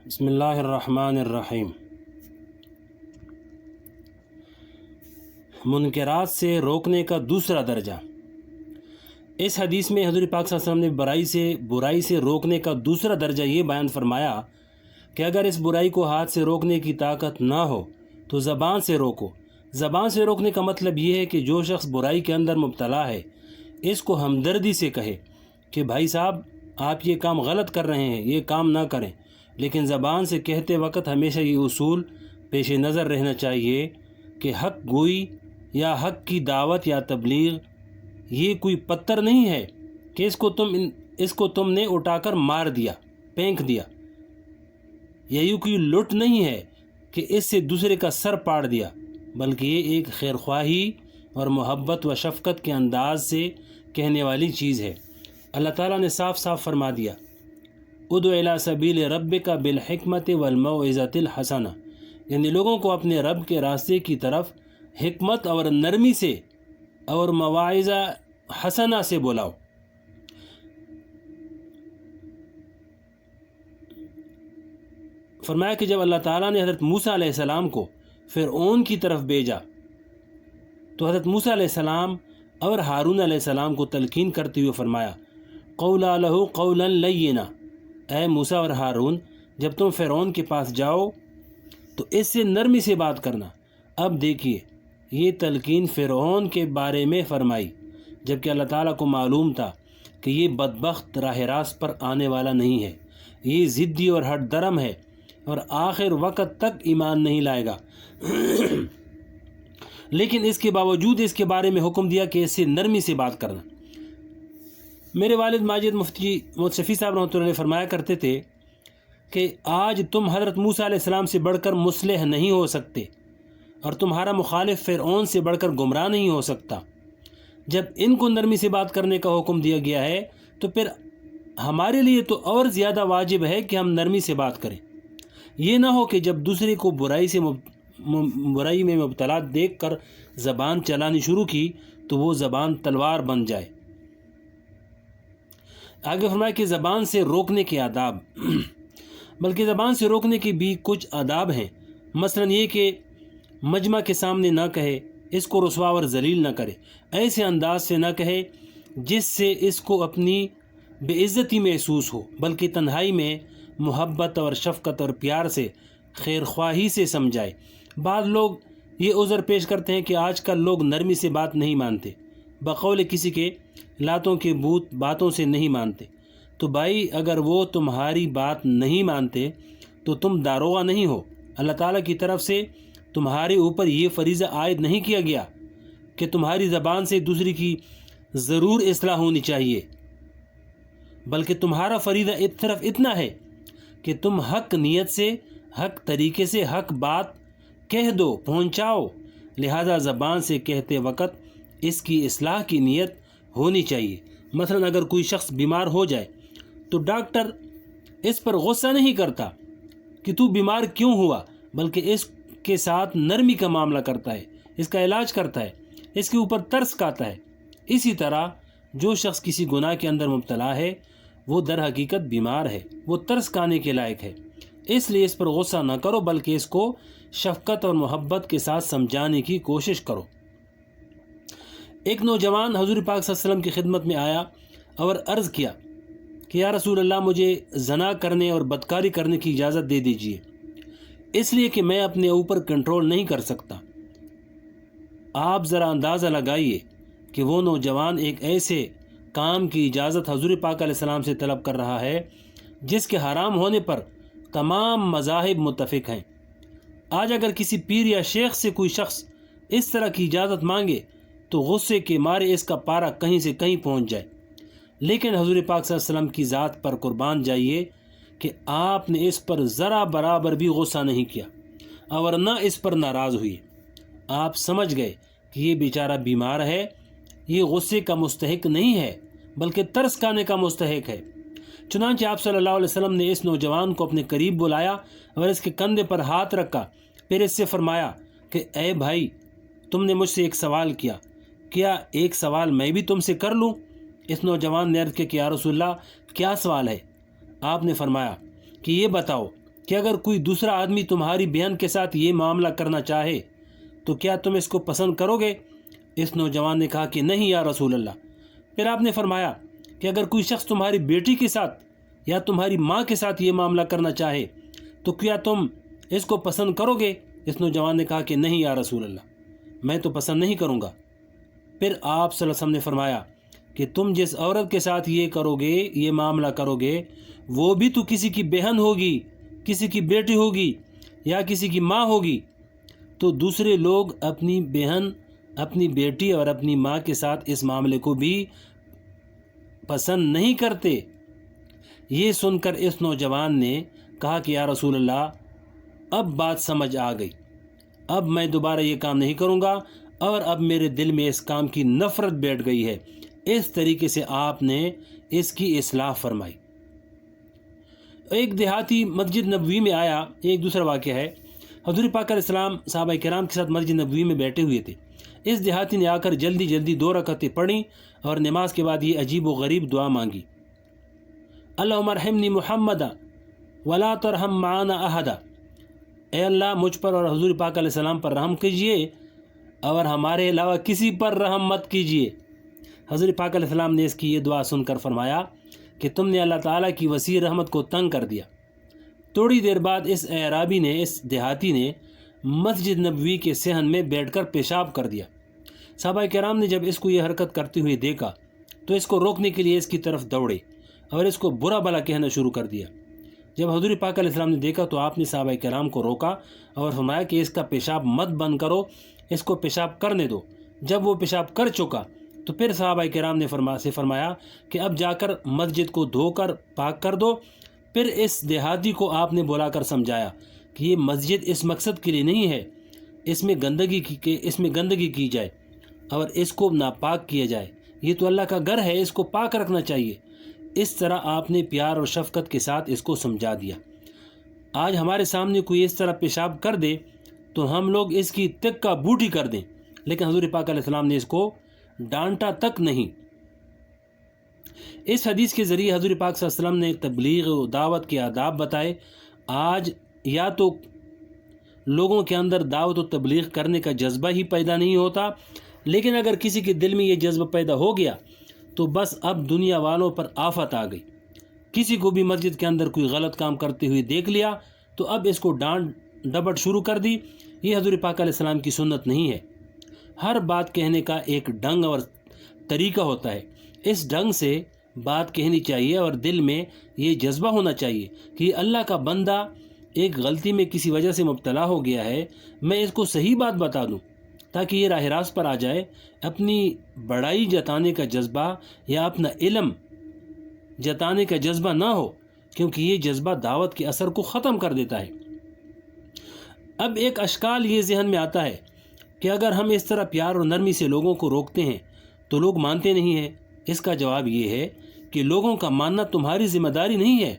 بسم اللہ الرحمن الرحیم۔ منکرات سے روکنے کا دوسرا درجہ۔ اس حدیث میں حضور پاک صلی اللہ علیہ وسلم نے برائی سے روکنے کا دوسرا درجہ یہ بیان فرمایا کہ اگر اس برائی کو ہاتھ سے روکنے کی طاقت نہ ہو تو زبان سے روکو۔ زبان سے روکنے کا مطلب یہ ہے کہ جو شخص برائی کے اندر مبتلا ہے اس کو ہمدردی سے کہے کہ بھائی صاحب آپ یہ کام غلط کر رہے ہیں، یہ کام نہ کریں، لیکن زبان سے کہتے وقت ہمیشہ یہ اصول پیش نظر رہنا چاہیے کہ حق گوئی یا حق کی دعوت یا تبلیغ یہ کوئی پتھر نہیں ہے کہ اس کو تم نے اٹھا کر مار دیا، پھینک دیا، یا یہ کوئی لٹ نہیں ہے کہ اس سے دوسرے کا سر پاڑ دیا، بلکہ یہ ایک خیرخواہی اور محبت و شفقت کے انداز سے کہنے والی چیز ہے۔ اللہ تعالیٰ نے صاف صاف فرما دیا، ادع الی سبیل ربک بالحکمت والموعظۃ الحسنہ، یعنی لوگوں کو اپنے رب کے راستے کی طرف حکمت اور نرمی سے اور مواعظہ حسنہ سے بلاؤ۔ فرمایا کہ جب اللہ تعالیٰ نے حضرت موسیٰ علیہ السلام کو فرعون کی طرف بھیجا تو حضرت موسیٰ علیہ السلام اور ہارون علیہ السلام کو تلقین کرتے ہوئے فرمایا، قولا لہ قولا لینا، اے موسیٰ اور ہارون جب تم فرعون کے پاس جاؤ تو اس سے نرمی سے بات کرنا۔ اب دیکھیے یہ تلقین فرعون کے بارے میں فرمائی جبکہ اللہ تعالیٰ کو معلوم تھا کہ یہ بدبخت راہ راست پر آنے والا نہیں ہے، یہ ضدی اور ہٹ درم ہے اور آخر وقت تک ایمان نہیں لائے گا، لیکن اس کے باوجود اس کے بارے میں حکم دیا کہ اس سے نرمی سے بات کرنا۔ میرے والد ماجد مفتی شفیع صاحب رحمۃ اللہ علیہ فرمایا کرتے تھے کہ آج تم حضرت موسیٰ علیہ السلام سے بڑھ کر مصلح نہیں ہو سکتے اور تمہارا مخالف فرعون سے بڑھ کر گمراہ نہیں ہو سکتا۔ جب ان کو نرمی سے بات کرنے کا حکم دیا گیا ہے تو پھر ہمارے لیے تو اور زیادہ واجب ہے کہ ہم نرمی سے بات کریں۔ یہ نہ ہو کہ جب دوسرے کو برائی میں مبتلا دیکھ کر زبان چلانی شروع کی تو وہ زبان تلوار بن جائے۔ آگے فرمایا کہ زبان سے روکنے کے آداب، بلکہ زبان سے روکنے کے بھی کچھ آداب ہیں، مثلا یہ کہ مجمع کے سامنے نہ کہے، اس کو رسوا اور ذلیل نہ کرے، ایسے انداز سے نہ کہے جس سے اس کو اپنی بے عزتی محسوس ہو، بلکہ تنہائی میں محبت اور شفقت اور پیار سے خیر خواہی سے سمجھائے۔ بعض لوگ یہ عذر پیش کرتے ہیں کہ آج کل لوگ نرمی سے بات نہیں مانتے، بقول کسی کے لاتوں کے بت باتوں سے نہیں مانتے۔ تو بھائی اگر وہ تمہاری بات نہیں مانتے تو تم داروغہ نہیں ہو۔ اللہ تعالیٰ کی طرف سے تمہارے اوپر یہ فریضہ عائد نہیں کیا گیا کہ تمہاری زبان سے دوسری کی ضرور اصلاح ہونی چاہیے، بلکہ تمہارا فریضہ صرف اتنا ہے کہ تم حق نیت سے، حق طریقے سے حق بات کہہ دو، پہنچاؤ، لہذا زبان سے کہتے وقت اس کی اصلاح کی نیت ہونی چاہیے۔ مثلا اگر کوئی شخص بیمار ہو جائے تو ڈاکٹر اس پر غصہ نہیں کرتا کہ تو بیمار کیوں ہوا، بلکہ اس کے ساتھ نرمی کا معاملہ کرتا ہے، اس کا علاج کرتا ہے، اس کے اوپر ترس کھاتا ہے۔ اسی طرح جو شخص کسی گناہ کے اندر مبتلا ہے وہ در حقیقت بیمار ہے، وہ ترس کھانے کے لائق ہے، اس لیے اس پر غصہ نہ کرو بلکہ اس کو شفقت اور محبت کے ساتھ سمجھانے کی کوشش کرو۔ ایک نوجوان حضور پاک صلی اللہ علیہ وسلم کی خدمت میں آیا اور عرض کیا کہ یا رسول اللہ مجھے زنا کرنے اور بدکاری کرنے کی اجازت دے دیجیے، اس لیے کہ میں اپنے اوپر کنٹرول نہیں کر سکتا۔ آپ ذرا اندازہ لگائیے کہ وہ نوجوان ایک ایسے کام کی اجازت حضور پاک علیہ السلام سے طلب کر رہا ہے جس کے حرام ہونے پر تمام مذاہب متفق ہیں۔ آج اگر کسی پیر یا شیخ سے کوئی شخص اس طرح کی اجازت مانگے تو غصے کے مارے اس کا پارا کہیں سے کہیں پہنچ جائے، لیکن حضور پاک صلی اللہ علیہ وسلم کی ذات پر قربان جائیے کہ آپ نے اس پر ذرا برابر بھی غصہ نہیں کیا اور نہ اس پر ناراض ہوئی۔ آپ سمجھ گئے کہ یہ بیچارہ بیمار ہے، یہ غصے کا مستحق نہیں ہے بلکہ ترس کھانے کا مستحق ہے۔ چنانچہ آپ صلی اللہ علیہ وسلم نے اس نوجوان کو اپنے قریب بلایا اور اس کے کندھے پر ہاتھ رکھا، پھر اس سے فرمایا کہ اے بھائی تم نے مجھ سے ایک سوال کیا ایک سوال میں بھی تم سے کر لوں؟ اس نوجوان نے عرض کیا کہ یا رسول اللہ کیا سوال ہے؟ آپ نے فرمایا کہ یہ بتاؤ کہ اگر کوئی دوسرا آدمی تمہاری بہن کے ساتھ یہ معاملہ کرنا چاہے تو کیا تم اس کو پسند کرو گے؟ اس نوجوان نے کہا کہ نہیں یا رسول اللہ۔ پھر آپ نے فرمایا کہ اگر کوئی شخص تمہاری بیٹی کے ساتھ یا تمہاری ماں کے ساتھ یہ معاملہ کرنا چاہے تو کیا تم اس کو پسند کرو گے؟ اس نوجوان نے کہا کہ نہیں یا رسول اللہ، میں تو پسند نہیں کروں گا۔ پھر آپ صلی اللہ علیہ وسلم نے فرمایا کہ تم جس عورت کے ساتھ یہ کرو گے، یہ معاملہ کرو گے، وہ بھی تو کسی کی بہن ہوگی، کسی کی بیٹی ہوگی یا کسی کی ماں ہوگی، تو دوسرے لوگ اپنی بہن، اپنی بیٹی اور اپنی ماں کے ساتھ اس معاملے کو بھی پسند نہیں کرتے۔ یہ سن کر اس نوجوان نے کہا کہ یا رسول اللہ، اب بات سمجھ آ گئی، اب میں دوبارہ یہ کام نہیں کروں گا اور اب میرے دل میں اس کام کی نفرت بیٹھ گئی ہے۔ اس طریقے سے آپ نے اس کی اصلاح فرمائی۔ ایک دیہاتی مسجد نبوی میں آیا۔ ایک دوسرا واقعہ ہے، حضور پاک علیہ السلام صحابہ کرام کے ساتھ مسجد نبوی میں بیٹھے ہوئے تھے۔ اس دیہاتی نے آ کر جلدی جلدی 2 رکعتیں پڑھیں اور نماز کے بعد یہ عجیب و غریب دعا مانگی، اللہم ارحمنی محمدا ولا ترحم معانا احدا، اے اللہ مجھ پر اور حضور پاک علیہ السلام پر رحم کیجئے اور ہمارے علاوہ کسی پر رحم مت کیجئے۔ حضور پاک علیہ السلام نے اس کی یہ دعا سن کر فرمایا کہ تم نے اللہ تعالیٰ کی وسیع رحمت کو تنگ کر دیا۔ تھوڑی دیر بعد اس اعرابی نے، اس دیہاتی نے مسجد نبوی کے صحن میں بیٹھ کر پیشاب کر دیا۔ صحابہ کرام نے جب اس کو یہ حرکت کرتے ہوئے دیکھا تو اس کو روکنے کے لیے اس کی طرف دوڑے اور اس کو برا بھلا کہنا شروع کر دیا۔ جب حضور پاک علیہ السلام نے دیکھا تو آپ نے صحابہ کرام کو روکا اور فرمایا کہ اس کا پیشاب مت بند کرو، اس کو پیشاب کرنے دو۔ جب وہ پیشاب کر چکا تو پھر صحابہ کرام نے فرمایا کہ اب جا کر مسجد کو دھو کر پاک کر دو۔ پھر اس دیہاتی کو آپ نے بلا کر سمجھایا کہ یہ مسجد اس مقصد کے لیے نہیں ہے، اس میں گندگی کی جائے اور اس کو ناپاک کیا جائے، یہ تو اللہ کا گھر ہے، اس کو پاک رکھنا چاہیے۔ اس طرح آپ نے پیار اور شفقت کے ساتھ اس کو سمجھا دیا۔ آج ہمارے سامنے کوئی اس طرح پیشاب کر دے تو ہم لوگ اس کی تکہ بوٹی کر دیں، لیکن حضور پاک علیہ السلام نے اس کو ڈانٹا تک نہیں۔ اس حدیث کے ذریعے حضور پاک صلی اللہ علیہ وسلم نے تبلیغ و دعوت کے آداب بتائے۔ آج یا تو لوگوں کے اندر دعوت و تبلیغ کرنے کا جذبہ ہی پیدا نہیں ہوتا، لیکن اگر کسی کے دل میں یہ جذبہ پیدا ہو گیا تو بس اب دنیا والوں پر آفت آ گئی۔ کسی کو بھی مسجد کے اندر کوئی غلط کام کرتے ہوئے دیکھ لیا تو اب اس کو ڈانٹ ڈپٹ شروع کر دی۔ یہ حضور پاک علیہ السلام کی سنت نہیں ہے۔ ہر بات کہنے کا ایک ڈھنگ اور طریقہ ہوتا ہے، اس ڈھنگ سے بات کہنی چاہیے اور دل میں یہ جذبہ ہونا چاہیے کہ اللہ کا بندہ ایک غلطی میں کسی وجہ سے مبتلا ہو گیا ہے، میں اس کو صحیح بات بتا دوں تاکہ یہ راہ راست پر آ جائے۔ اپنی بڑائی جتانے کا جذبہ یا اپنا علم جتانے کا جذبہ نہ ہو، کیونکہ یہ جذبہ دعوت کے اثر کو ختم کر دیتا ہے۔ اب ایک اشکال یہ ذہن میں آتا ہے کہ اگر ہم اس طرح پیار اور نرمی سے لوگوں کو روکتے ہیں تو لوگ مانتے نہیں ہیں۔ اس کا جواب یہ ہے کہ لوگوں کا ماننا تمہاری ذمہ داری نہیں ہے،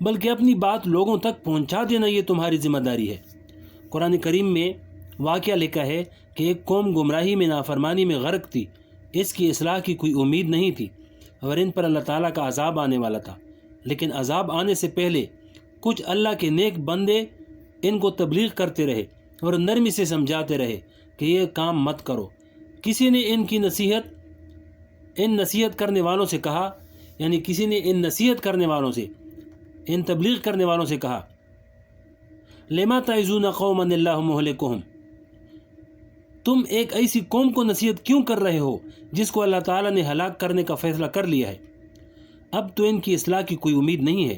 بلکہ اپنی بات لوگوں تک پہنچا دینا یہ تمہاری ذمہ داری ہے۔ قرآن کریم میں واقعہ لکھا ہے کہ ایک قوم گمراہی میں، نافرمانی میں غرق تھی، اس کی اصلاح کی کوئی امید نہیں تھی اور ان پر اللہ تعالیٰ کا عذاب آنے والا تھا، لیکن عذاب آنے سے پہلے کچھ اللہ کے نیک بندے ان کو تبلیغ کرتے رہے اور نرمی سے سمجھاتے رہے کہ یہ کام مت کرو۔ کسی نے ان نصیحت کرنے والوں سے کہا، یعنی کسی نے ان نصیحت کرنے والوں سے، ان تبلیغ کرنے والوں سے کہا، لما تعظون قوما اللہ مہلکہم، تم ایک ایسی قوم کو نصیحت کیوں کر رہے ہو جس کو اللہ تعالیٰ نے ہلاک کرنے کا فیصلہ کر لیا ہے؟ اب تو ان کی اصلاح کی کوئی امید نہیں ہے۔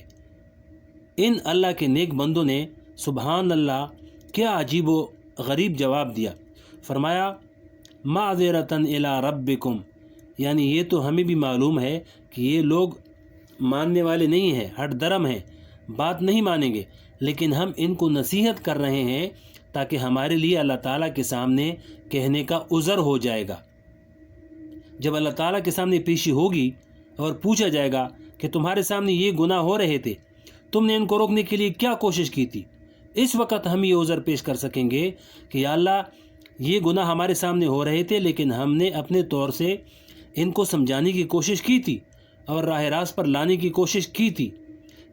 ان اللہ کے نیک بندوں نے سبحان اللہ کیا عجیب و غریب جواب دیا۔ فرمایا معذرتاً الی ربکم، یعنی یہ تو ہمیں بھی معلوم ہے کہ یہ لوگ ماننے والے نہیں ہیں، ہٹ درم ہیں، بات نہیں مانیں گے، لیکن ہم ان کو نصیحت کر رہے ہیں تاکہ ہمارے لیے اللہ تعالیٰ کے سامنے کہنے کا عذر ہو جائے گا۔ جب اللہ تعالیٰ کے سامنے پیشی ہوگی اور پوچھا جائے گا کہ تمہارے سامنے یہ گناہ ہو رہے تھے، تم نے ان کو روکنے کے لیے کیا کوشش کی تھی، اس وقت ہم یہ عذر پیش کر سکیں گے کہ یا اللہ یہ گناہ ہمارے سامنے ہو رہے تھے، لیکن ہم نے اپنے طور سے ان کو سمجھانے کی کوشش کی تھی اور راہ راست پر لانے کی کوشش کی تھی،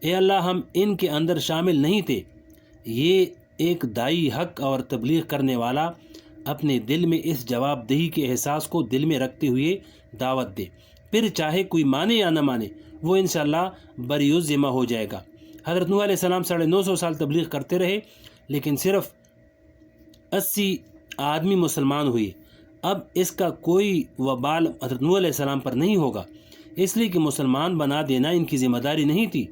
اے اللہ ہم ان کے اندر شامل نہیں تھے۔ یہ ایک دائی حق اور تبلیغ کرنے والا اپنے دل میں اس جواب دہی کے احساس کو دل میں رکھتے ہوئے دعوت دے، پھر چاہے کوئی مانے یا نہ مانے وہ انشاءاللہ بری الذمہ ہو جائے گا۔ حضرت نوح علیہ السلام 950 سال تبلیغ کرتے رہے لیکن صرف 80 آدمی مسلمان ہوئے۔ اب اس کا کوئی وبال حضرت نوح علیہ السلام پر نہیں ہوگا، اس لیے کہ مسلمان بنا دینا ان کی ذمہ داری نہیں تھی۔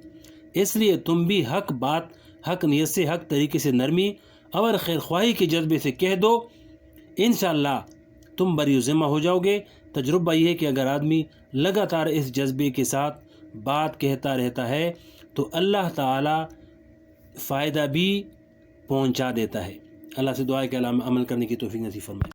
اس لیے تم بھی حق بات حق نیت سے حق طریقے سے نرمی اور خیرخواہی کے جذبے سے کہہ دو، انشاءاللہ تم بری الذمہ ہو جاؤ گے۔ تجربہ یہ ہے کہ اگر آدمی لگاتار اس جذبے کے ساتھ بات کہتا رہتا ہے تو اللہ تعالی فائدہ بھی پہنچا دیتا ہے۔ اللہ سے دعا ہے کہ اللہ عمل کرنے کی توفیق نصیب فرمائے۔